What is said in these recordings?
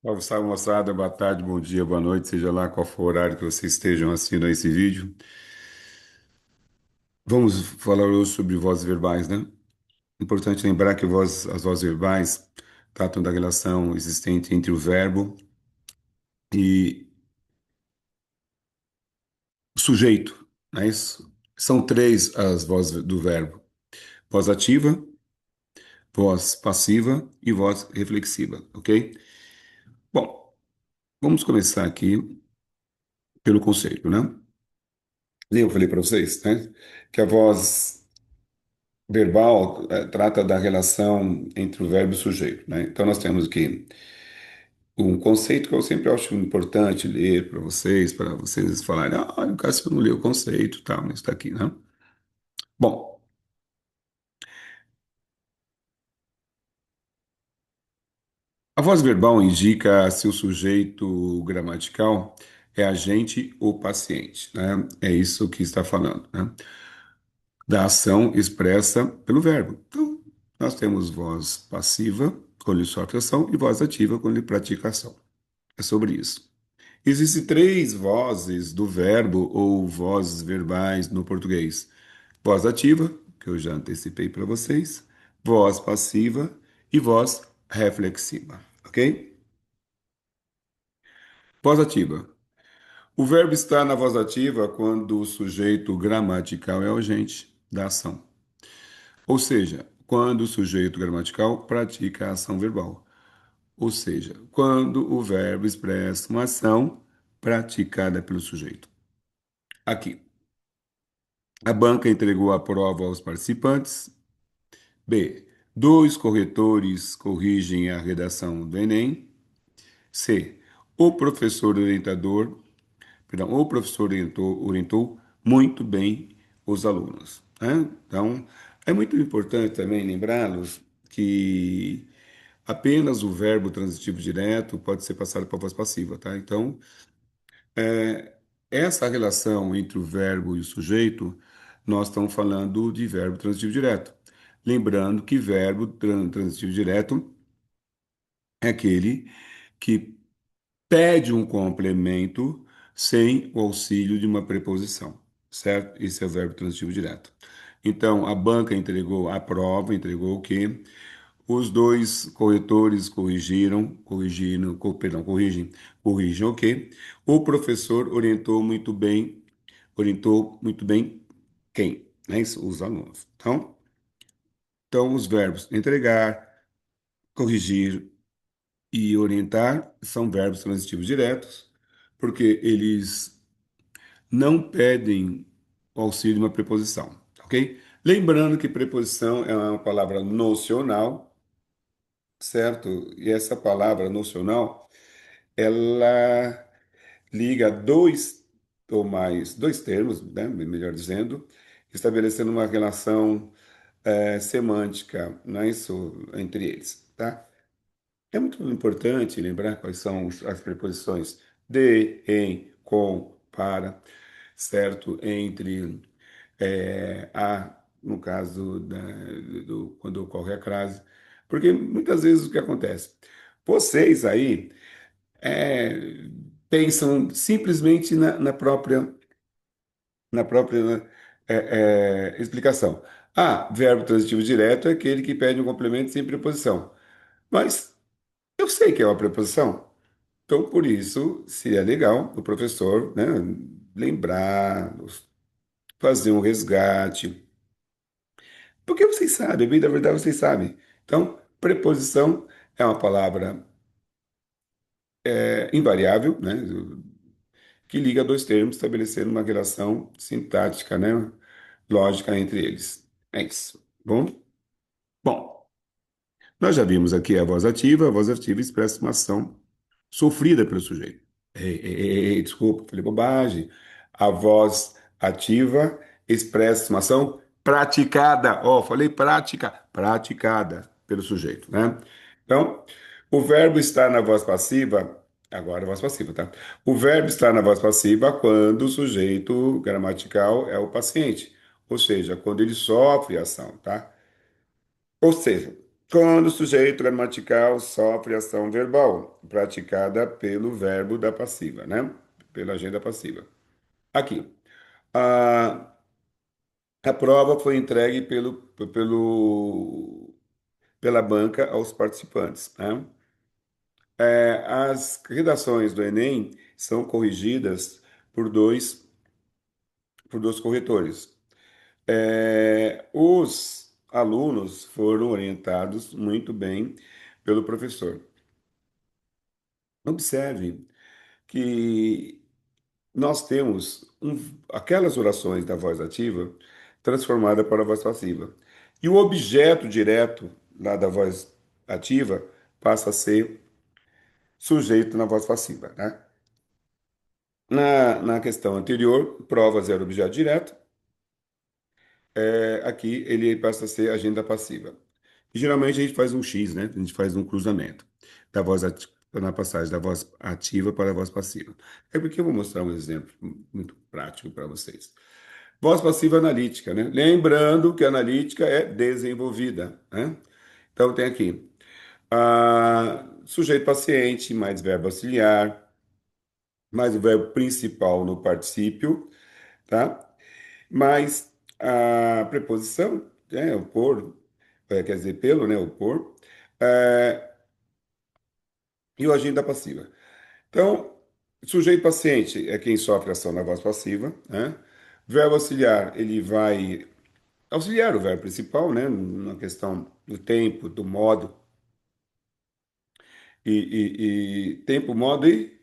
Salve, salve, moçada. Boa tarde, bom dia, boa noite, seja lá qual for o horário que vocês estejam assistindo a esse vídeo. Vamos falar hoje sobre vozes verbais, né? Importante lembrar que as vozes verbais tratam da relação existente entre o verbo e o sujeito, não é isso? São três as vozes do verbo: voz ativa, voz passiva e voz reflexiva, ok? Bom, vamos começar aqui pelo conceito, né? Eu falei para vocês, né, que a voz verbal trata da relação entre o verbo e o sujeito, né? Então nós temos aqui um conceito que eu sempre acho importante ler para vocês falarem, ah, o Cássio não leu o conceito, tal, mas está aqui, né? Bom, a voz verbal indica se o sujeito gramatical é agente ou paciente, né? É isso que está falando, né? Da ação expressa pelo verbo. Então, nós temos voz passiva, quando ele sofre ação, e voz ativa, quando ele pratica ação. É sobre isso. Existem três vozes do verbo ou vozes verbais no português: voz ativa, que eu já antecipei para vocês, voz passiva e voz reflexiva, ok? Voz ativa. O verbo está na voz ativa quando o sujeito gramatical é o agente da ação, ou seja, quando o sujeito gramatical pratica a ação verbal, ou seja, quando o verbo expressa uma ação praticada pelo sujeito. Aqui. A banca entregou a prova aos participantes. B. Dois corretores corrigem a redação do Enem. C. O professor orientou muito bem os alunos, né? Então, é muito importante também lembrá-los que apenas o verbo transitivo direto pode ser passado para a voz passiva, tá? Então, essa relação entre o verbo e o sujeito, nós estamos falando de verbo transitivo direto. Lembrando que verbo transitivo direto é aquele que pede um complemento sem o auxílio de uma preposição, certo? Esse é o verbo transitivo direto. Então, a banca entregou a prova, entregou o quê? Os dois corretores corrigem o quê? O professor orientou muito bem quem? Né? Os alunos. Então, os verbos entregar, corrigir e orientar são verbos transitivos diretos, porque eles não pedem o auxílio de uma preposição, ok? Lembrando que preposição é uma palavra nocional, certo? E essa palavra nocional, ela liga dois termos, né? Melhor dizendo, estabelecendo uma relação semântica, não é isso, entre eles, tá? É muito importante lembrar quais são as preposições de, em, com, para, certo? Entre, a, no caso quando ocorre a crase. Porque muitas vezes o que acontece? Vocês aí é, pensam simplesmente na própria explicação. Ah, verbo transitivo direto é aquele que pede um complemento sem preposição. Mas eu sei que é uma preposição. Então, por isso, seria legal o professor, né, lembrar, fazer um resgate. Porque vocês sabem, bem da verdade vocês sabem. Então, preposição é uma palavra invariável, né, que liga dois termos, estabelecendo uma relação sintática, né, lógica entre eles. É isso. Bom, nós já vimos aqui a voz ativa expressa uma ação sofrida pelo sujeito. Ei, desculpa, falei bobagem. A voz ativa expressa uma ação praticada. Ó, falei prática, praticada pelo sujeito, né? Então, o verbo está na voz passiva, agora a voz passiva, tá? O verbo está na voz passiva quando o sujeito gramatical é o paciente, ou seja, quando ele sofre a ação, tá? Ou seja, Quando o sujeito gramatical sofre ação verbal, praticada pelo verbo da passiva, né? Pela agenda passiva. Aqui. A, a prova foi entregue pela banca aos participantes, né? As redações do Enem são corrigidas por dois, por dois corretores. Os alunos foram orientados muito bem pelo professor. Observe que nós temos aquelas orações da voz ativa transformada para a voz passiva. E o objeto direto lá da voz ativa passa a ser sujeito na voz passiva, né? Na questão anterior, provas era objeto direto, aqui ele passa a ser agenda passiva. E geralmente a gente faz um X, né? A gente faz um cruzamento da voz ativa, na passagem da voz ativa para a voz passiva. É porque eu vou mostrar um exemplo muito prático para vocês. Voz passiva analítica, né? Lembrando que a analítica é desenvolvida, né? Então tem aqui sujeito paciente, mais verbo auxiliar, mais o verbo principal no particípio, tá? Mais a preposição, né? O por, quer dizer, pelo, né? O por, é, e o agente da passiva. Então, sujeito paciente é quem sofre ação na voz passiva, né? Verbo auxiliar, ele vai auxiliar o verbo principal, né? Na questão do tempo, do modo, e tempo, modo e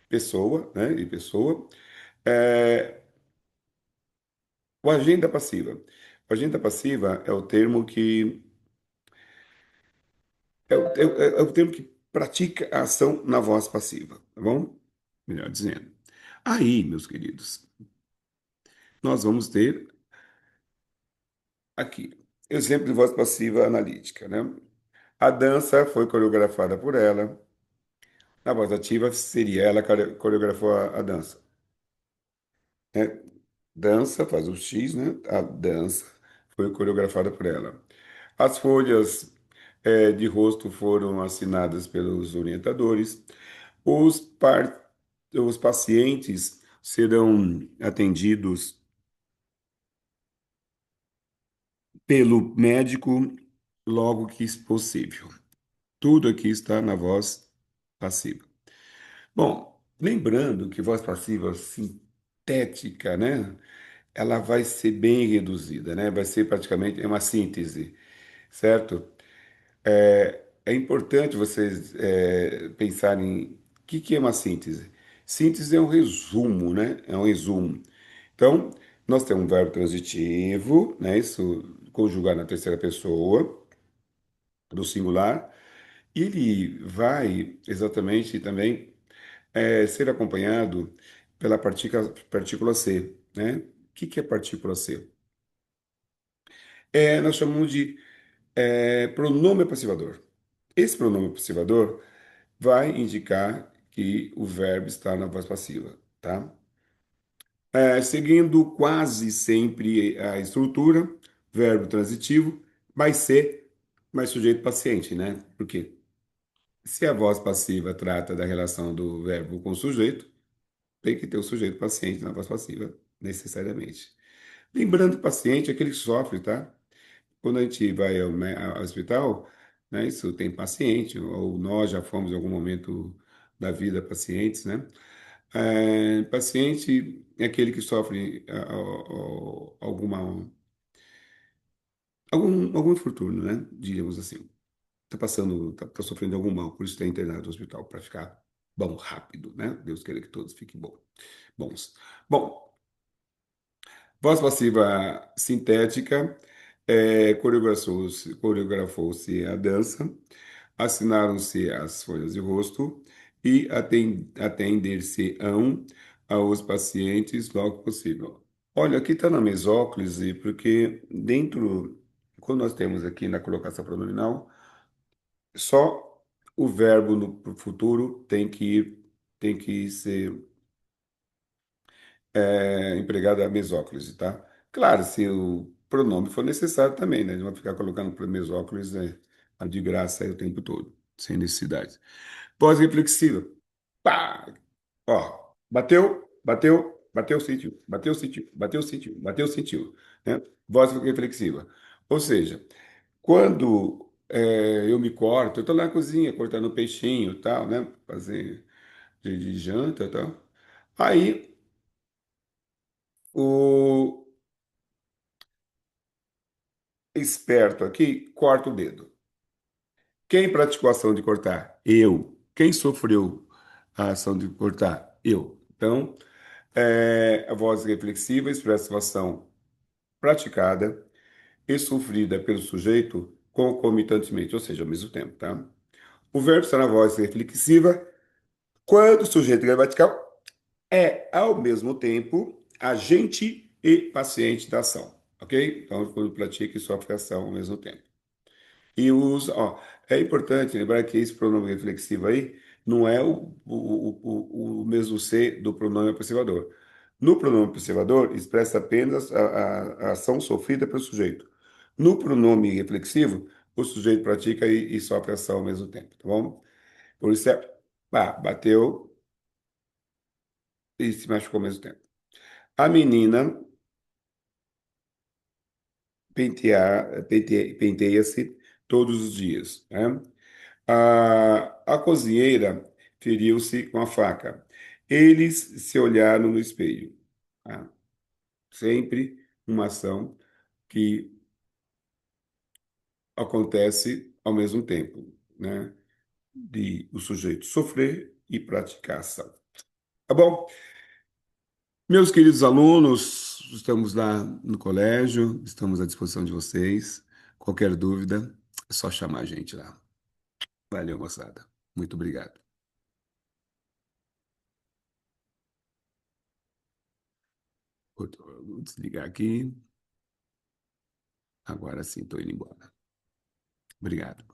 pessoa, né? E pessoa. É, o agente da passiva. O agente da passiva é o termo que é o termo que pratica a ação na voz passiva, tá bom? Melhor dizendo. Aí, meus queridos, nós vamos ter aqui exemplo de voz passiva analítica, né? A dança foi coreografada por ela. Na voz ativa seria ela que coreografou a dança, né? Dança, faz o X, né? A dança foi coreografada por ela. As folhas de rosto foram assinadas pelos orientadores. Os, par... os pacientes serão atendidos pelo médico logo que possível. Tudo aqui está na voz passiva. Bom, lembrando que voz passiva sintética, né? Ela vai ser bem reduzida, né? Vai ser praticamente uma síntese, certo? É importante vocês pensarem o que é uma síntese. Síntese é um resumo, né? É um resumo. Então, nós temos um verbo transitivo, né? Isso conjugar na terceira pessoa do singular. E ele vai exatamente também ser acompanhado pela partícula C, né? O que é partícula C? Nós chamamos de pronome passivador. Esse pronome passivador vai indicar que o verbo está na voz passiva, tá? Seguindo quase sempre a estrutura, verbo transitivo, vai ser mais sujeito paciente, né? Porque se a voz passiva trata da relação do verbo com o sujeito, tem que ter o sujeito paciente na voz passiva, necessariamente. Lembrando que o paciente é aquele que sofre, tá? Quando a gente vai ao hospital, né, isso tem paciente, ou nós já fomos em algum momento da vida pacientes, né? Paciente é aquele que sofre algum infortúnio, né? Diríamos assim. Está passando, tá sofrendo algum mal, por isso está internado no hospital, para ficar bom rápido, né? Deus queira que todos fiquem bons. Bom, voz passiva sintética, coreografou-se a dança, assinaram-se as folhas de rosto e atender-se-ão aos pacientes logo possível. Olha, aqui está na mesóclise, porque dentro, quando nós temos aqui na colocação pronominal, só o verbo no pro futuro tem que ser empregado a mesóclise, tá? Claro, se o pronome for necessário também, né? Não vai ficar colocando para mesóclise, né? de graça aí o tempo todo, sem necessidade. Pós-reflexiva. Pá! Ó, bateu, sentiu, bateu, sentiu, bateu, sentiu, bateu, sentiu, né? Voz reflexiva. Ou seja, quando eu me corto, eu estou na cozinha cortando um peixinho e tal, né? Fazer de janta e tal. Aí, o esperto aqui corta o dedo. Quem praticou a ação de cortar? Eu. Quem sofreu a ação de cortar? Eu. Então, a voz reflexiva expressa a ação praticada e sofrida pelo sujeito concomitantemente, ou seja, ao mesmo tempo, tá? O verbo está na voz reflexiva quando o sujeito gramatical é, ao mesmo tempo, agente e paciente da ação, ok? Então, quando pratica e sofre a ação ao mesmo tempo. E usa, ó, é importante lembrar que esse pronome reflexivo aí não é o mesmo ser do pronome observador. No pronome observador, expressa apenas a ação sofrida pelo sujeito. No pronome reflexivo, o sujeito pratica e sofre a ação ao mesmo tempo, tá bom? Por isso é, bateu e se machucou ao mesmo tempo. A menina penteia-se todos os dias, né? A cozinheira feriu-se com a faca. Eles se olharam no espelho. Tá? Sempre uma ação que acontece ao mesmo tempo, né? De o sujeito sofrer e praticar a ação. Tá bom? Meus queridos alunos, estamos lá no colégio, estamos à disposição de vocês. Qualquer dúvida, é só chamar a gente lá. Valeu, moçada. Muito obrigado. Vou desligar aqui. Agora sim, estou indo embora. Obrigado.